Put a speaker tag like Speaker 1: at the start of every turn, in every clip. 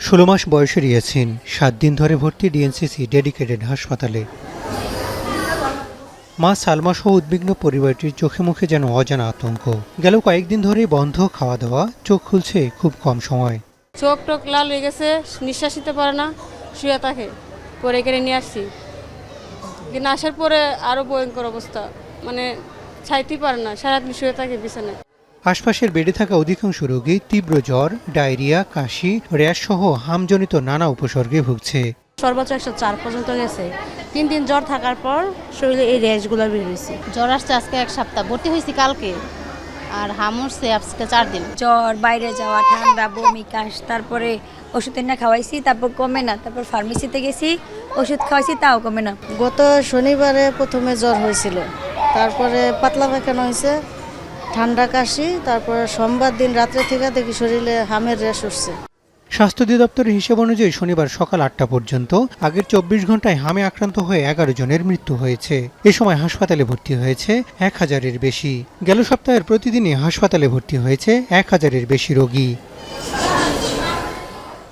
Speaker 1: 16 মাস বয়সের ইয়াসিন 7 দিন ধরে ভর্তি ডিএনসিসি ডেডিকেটেড হাসপাতালে। মা সালমা সহ উদ্বিগ্ন পরিবারটির চোখে মুখে যেন অজানা আতঙ্ক। গেল কয়েকদিন ধরেই বন্ধ খাওয়া দাওয়া, চোখ খুলছে খুব কম সময়।
Speaker 2: চোখ টোক লাল হয়ে গেছে, নিঃশ্বাস নিতে পারে না, শুয়ে থাকে। পরে এখানে নিয়ে আসছি, কিন্তু আসার পরে আরও ভয়ঙ্কর অবস্থা, মানে ছাইতেই পারে না, সারাদিন শুয়ে থাকে বিছানায়।
Speaker 1: আশপাশের বেডে থাকা অধিকাংশ রোগী তীব্র জ্বর, ডায়রিয়া, কাশি, র্যাশ সহ হামজনিত নানা উপসর্গে ভুগছে।
Speaker 3: সর্বোচ্চ 104 পর্যন্ত গেছে। 3 দিন জ্বর থাকার পর শরীরে এই র্যাশগুলো বের হয়েছে।
Speaker 4: জ্বর আসছে আজকে 1 সপ্তাহ, ভর্তি হয়েছি কালকে, আর হাম উঠছে আজকে 4 দিন।
Speaker 5: জ্বর, বাইরে যাওয়া, ঠান্ডা, বমি, কাশ, তারপরে ওষুধ এনে খাওয়াইছি, তারপর কমে না, তারপর ফার্মেসিতে গেছি, ওষুধ খাওয়াইছি, তাও কমে না।
Speaker 6: গত শনিবারে প্রথমে জ্বর হয়েছিল, তারপরে পাতলা পায়খানা হয়েছে, ঠান্ডা কাশি, তারপরে সোমবার দিন রাত্রে থেকে দেখি শরীরে হামের র্যাশ উঠছে।
Speaker 1: স্বাস্থ্য অধিদপ্তরের হিসেব অনুযায়ী শনিবার সকাল 8টা পর্যন্ত আগের 24 ঘন্টায় হামে আক্রান্ত হয়ে 11 জনের মৃত্যু হয়েছে। এ সময় হাসপাতালে ভর্তি হয়েছে 1000-এর বেশি। গেল সপ্তাহের প্রতিদিনই হাসপাতালে ভর্তি হয়েছে 1000-এর বেশি রোগী।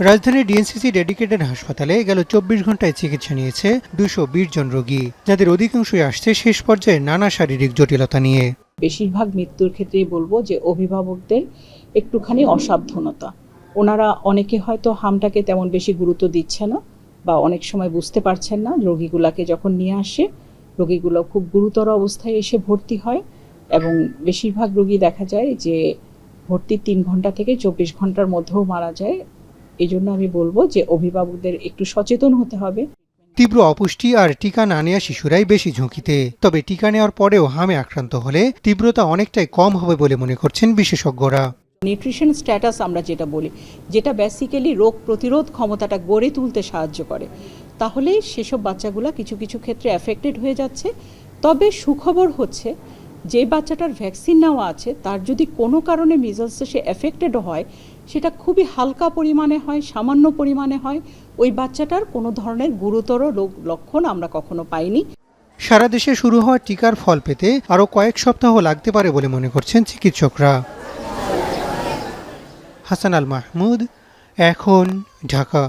Speaker 1: রাজধানীর ডিএনসিসি ডেডিকেটেড হাসপাতালে গেল 24 ঘন্টায় চিকিৎসা নিয়েছে 220 জন রোগী, যাদের অধিকাংশই আসছে শেষ পর্যায়ে নানা শারীরিক জটিলতা নিয়ে।
Speaker 7: বেশিরভাগ মৃত্যুর ক্ষেত্রেই বলবো যে অভিভাবকদের একটুখানি অসাবধানতা। ওনারা অনেকে হয়তো হামটাকে তেমন বেশি গুরুত্ব দিচ্ছে না, বা অনেক সময় বুঝতে পারছেন না। রোগীগুলাকে যখন নিয়ে আসে, রোগীগুলো খুব গুরুতর অবস্থায় এসে ভর্তি হয়, এবং বেশিরভাগ রোগী দেখা যায় যে ভর্তির 3 ঘন্টা থেকে 24 ঘন্টার মধ্যেও মারা যায়। এই জন্য আমি বলবো যে অভিভাবকদের একটু সচেতন হতে হবে।
Speaker 1: তীব্র অপুষ্টি আর টিকা না নেওয়া শিশুরাই বেশি ঝুঁকিতে। তবে টিকা নেওয়ার পরেও হামে আক্রান্ত হলে তীব্রতা অনেকটাই কম হবে বলে মনে করছেন বিশেষজ্ঞরা।
Speaker 7: নিউট্রিশন স্ট্যাটাস আমরা যেটা বলি, যেটা বেসিক্যালি রোগ প্রতিরোধ ক্ষমতাটা গড়ে তুলতে সাহায্য করে, তাহলে সেসব বাচ্চাগুলো কিছু কিছু ক্ষেত্রে অ্যাফেক্টেড হয়ে যাচ্ছে। তবে সুখবর হচ্ছে, যে বাচ্চাটার ভ্যাকসিন নেওয়া আছে তার যদি কোনো কারণে মিজলসে সে অ্যাফেক্টেড হয়, সেটা খুবই হালকা পরিমাণে হয়, সামান্য পরিমাণে হয়। ওই বাচ্চাটার কোনো ধরনের গুরুতর রোগ লক্ষণ আমরা কখনো পাইনি।
Speaker 1: সারা দেশে শুরু হওয়া টিকার ফল পেতে আরও কয়েক সপ্তাহ লাগতে পারে বলে মনে করছেন চিকিৎসকরা। হাসান আল মাহমুদ, এখন, ঢাকা।